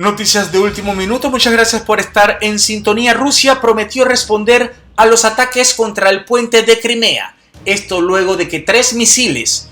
Noticias de último minuto, muchas gracias por estar en sintonía. Rusia prometió responder a los ataques contra el puente de Crimea. Esto luego de que 3 misiles,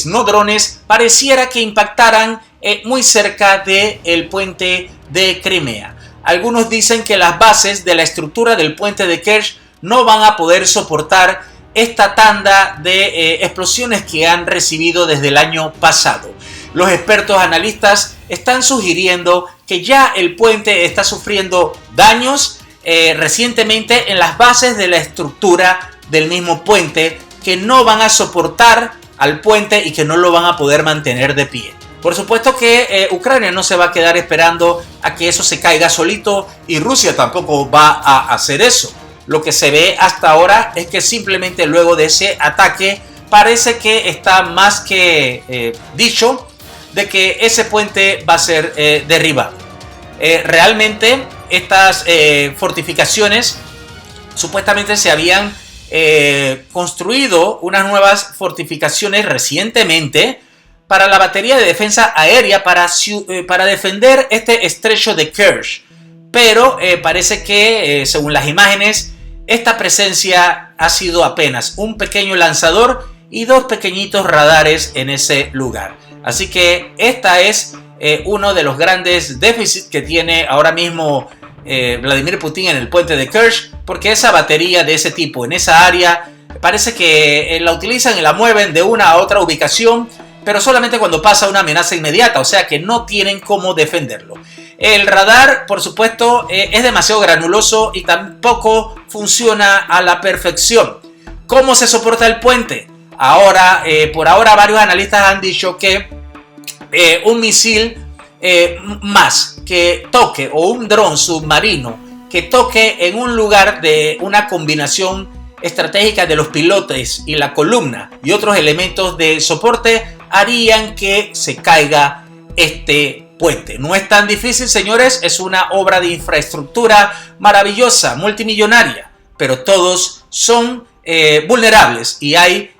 no drones, pareciera que impactaran muy cerca del puente de Crimea. Algunos dicen que las bases de la estructura del puente de Kerch no van a poder soportar esta tanda de explosiones que han recibido desde el año pasado. Los expertos analistas están sugiriendo que ya el puente está sufriendo daños recientemente en las bases de la estructura del mismo puente, que no van a soportar al puente y que no lo van a poder mantener de pie. Por supuesto que Ucrania no se va a quedar esperando a que eso se caiga solito, y Rusia tampoco va a hacer eso. Lo que se ve hasta ahora es que simplemente luego de ese ataque parece que está más que dicho de que ese puente va a ser derribado. Realmente estas fortificaciones supuestamente se habían construido unas nuevas fortificaciones recientemente para la batería de defensa aérea para defender este estrecho de Kerch. Pero parece que, según las imágenes, esta presencia ha sido apenas un pequeño lanzador y 2 pequeñitos radares en ese lugar. Así que esta es uno de los grandes déficits que tiene ahora mismo Vladimir Putin en el puente de Kerch, porque esa batería de ese tipo en esa área parece que la utilizan y la mueven de una a otra ubicación, pero solamente cuando pasa una amenaza inmediata, o sea que no tienen cómo defenderlo. El radar, por supuesto, es demasiado granuloso y tampoco funciona a la perfección. ¿Cómo se soporta el puente? Por ahora varios analistas han dicho que un misil más que toque, o un dron submarino que toque en un lugar de una combinación estratégica de los pilotes y la columna y otros elementos de soporte, harían que se caiga este puente. No es tan difícil, señores, es una obra de infraestructura maravillosa, multimillonaria, pero todos son vulnerables, y hay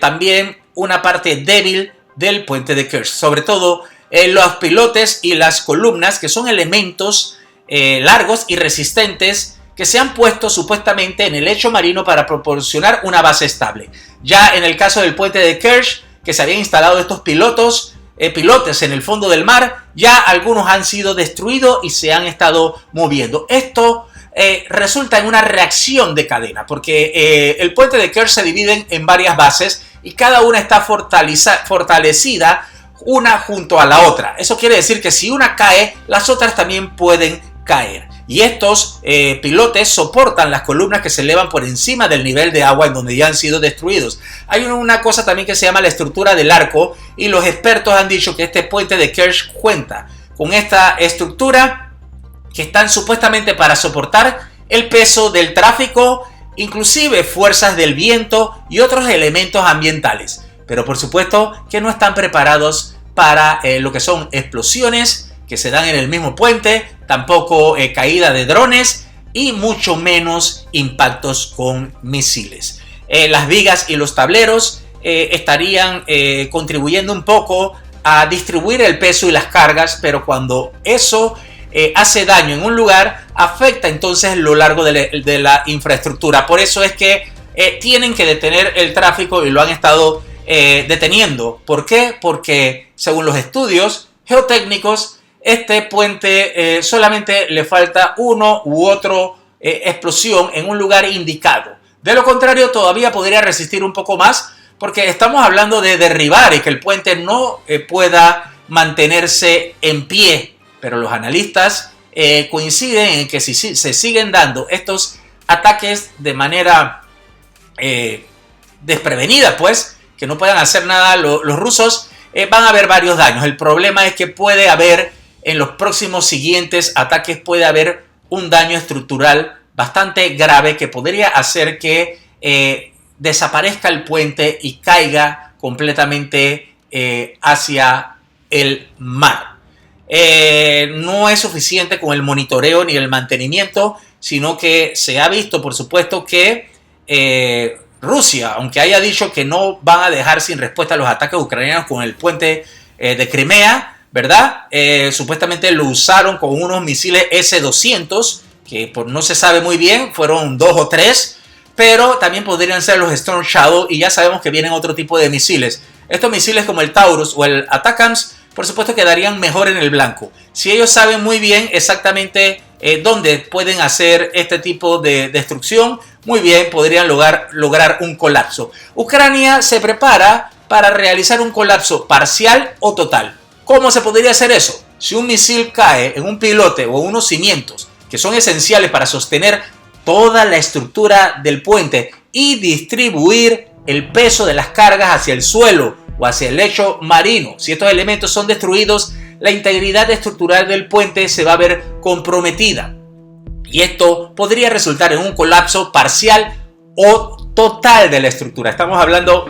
también una parte débil del puente de Kerch, sobre todo los pilotes y las columnas, que son elementos largos y resistentes que se han puesto supuestamente en el lecho marino para proporcionar una base estable. Ya en el caso del puente de Kerch, que se habían instalado estos pilotes en el fondo del mar, ya algunos han sido destruidos y se han estado moviendo. Esto resulta en una reacción de cadena, porque el puente de Kerch se divide en varias bases y cada una está fortalecida una junto a la otra. Eso quiere decir que si una cae, las otras también pueden caer. Y estos pilotes soportan las columnas que se elevan por encima del nivel de agua en donde ya han sido destruidos. Hay una cosa también que se llama la estructura del arco, y los expertos han dicho que este puente de Kerch cuenta con esta estructura que están supuestamente para soportar el peso del tráfico, inclusive fuerzas del viento y otros elementos ambientales. Pero por supuesto que no están preparados para lo que son explosiones que se dan en el mismo puente, tampoco caída de drones y mucho menos impactos con misiles. Las vigas y los tableros estarían contribuyendo un poco a distribuir el peso y las cargas, pero cuando eso hace daño en un lugar, afecta entonces lo largo de la infraestructura. Por eso es que tienen que detener el tráfico, y lo han estado deteniendo. ¿Por qué? Porque según los estudios geotécnicos, este puente solamente le falta uno u otro explosión en un lugar indicado. De lo contrario, todavía podría resistir un poco más, porque estamos hablando de derribar y que el puente no pueda mantenerse en pie. Pero los analistas coinciden en que si se siguen dando estos ataques de manera desprevenida, pues, que no puedan hacer nada los rusos, van a haber varios daños. El problema es que puede haber, en los próximos siguientes ataques, puede haber un daño estructural bastante grave que podría hacer que desaparezca el puente y caiga completamente hacia el mar. No es suficiente con el monitoreo ni el mantenimiento, sino que se ha visto, por supuesto, que Rusia, aunque haya dicho que no van a dejar sin respuesta los ataques ucranianos con el puente de Crimea, ¿verdad? Supuestamente lo usaron con unos misiles S-200, que no se sabe muy bien, fueron 2 o 3, pero también podrían ser los Storm Shadow, y ya sabemos que vienen otro tipo de misiles. Estos misiles como el Taurus o el ATACMS, por supuesto, quedarían mejor en el blanco. Si ellos saben muy bien exactamente dónde pueden hacer este tipo de destrucción, muy bien, podrían lograr un colapso. Ucrania se prepara para realizar un colapso parcial o total. ¿Cómo se podría hacer eso? Si un misil cae en un pilote o unos cimientos que son esenciales para sostener toda la estructura del puente y distribuir el peso de las cargas hacia el suelo o hacia el lecho marino, si estos elementos son destruidos, la integridad estructural del puente se va a ver comprometida. Y esto podría resultar en un colapso parcial o total de la estructura. Estamos hablando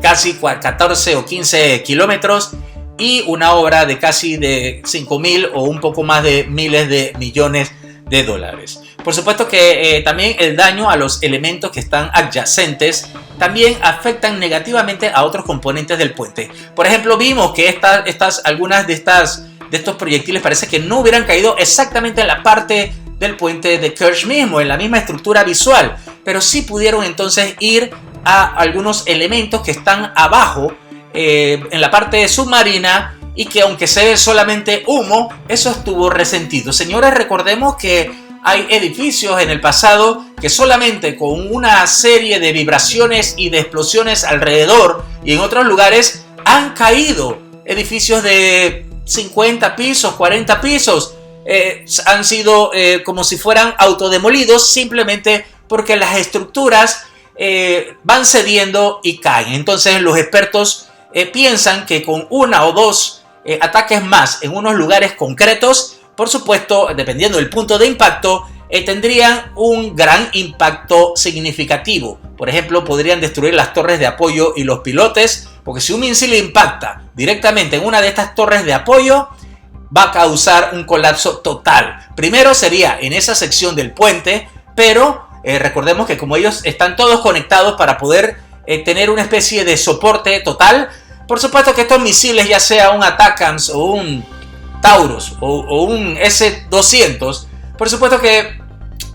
casi 14 o 15 kilómetros y una obra de casi de 5.000 o un poco más de miles de millones de dólares. Por supuesto que también el daño a los elementos que están adyacentes también afectan negativamente a otros componentes del puente. Por ejemplo, vimos que algunas de estos proyectiles parece que no hubieran caído exactamente en la parte del puente de Kerch mismo, en la misma estructura visual, pero sí pudieron entonces ir a algunos elementos que están abajo en la parte submarina, y que aunque se ve solamente humo, eso estuvo resentido. Señores, recordemos que hay edificios en el pasado que solamente con una serie de vibraciones y de explosiones alrededor y en otros lugares han caído. Edificios de 50 pisos, 40 pisos, han sido como si fueran autodemolidos simplemente porque las estructuras van cediendo y caen. Entonces los expertos piensan que con una o dos ataques más en unos lugares concretos, por supuesto, dependiendo del punto de impacto, tendrían un gran impacto significativo. Por ejemplo, podrían destruir las torres de apoyo y los pilotes, porque si un misil impacta directamente en una de estas torres de apoyo, va a causar un colapso total. Primero sería en esa sección del puente, pero recordemos que como ellos están todos conectados para poder tener una especie de soporte total, por supuesto que estos misiles, ya sea un ATACMS o un Taurus o un S-200, por supuesto que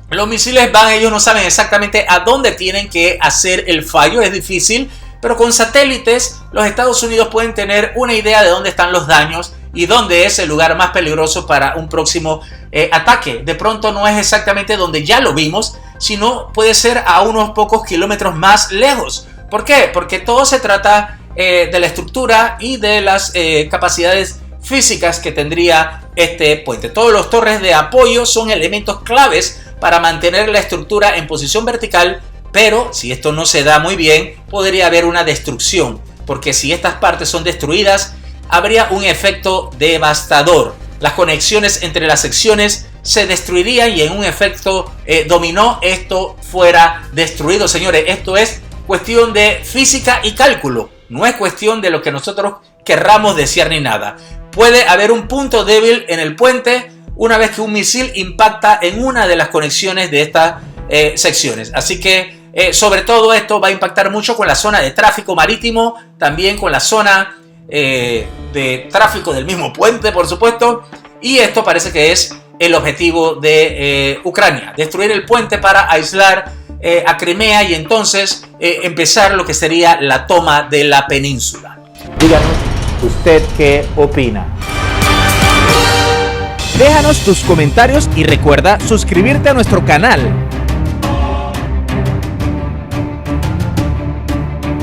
los misiles ellos no saben exactamente a dónde tienen que hacer el fallo, es difícil, pero con satélites los Estados Unidos pueden tener una idea de dónde están los daños y dónde es el lugar más peligroso para un próximo ataque. De pronto no es exactamente donde ya lo vimos, sino puede ser a unos pocos kilómetros más lejos. ¿Por qué? Porque todo se trata de la estructura y de las capacidades físicas que tendría este puente. Todos los torres de apoyo son elementos claves para mantener la estructura en posición vertical, pero si esto no se da muy bien, podría haber una destrucción, porque si estas partes son destruidas, habría un efecto devastador. Las conexiones entre las secciones se destruirían y en un efecto dominó esto fuera destruido. Señores, esto es cuestión de física y cálculo, no es cuestión de lo que nosotros querramos desear ni nada. Puede haber un punto débil en el puente una vez que un misil impacta en una de las conexiones de estas secciones. Así que sobre todo esto va a impactar mucho con la zona de tráfico marítimo, también con la zona de tráfico del mismo puente, por supuesto. Y esto parece que es el objetivo de Ucrania, destruir el puente para aislar a Crimea y entonces empezar lo que sería la toma de la península. Díganos usted qué opina. Déjanos tus comentarios y recuerda suscribirte a nuestro canal.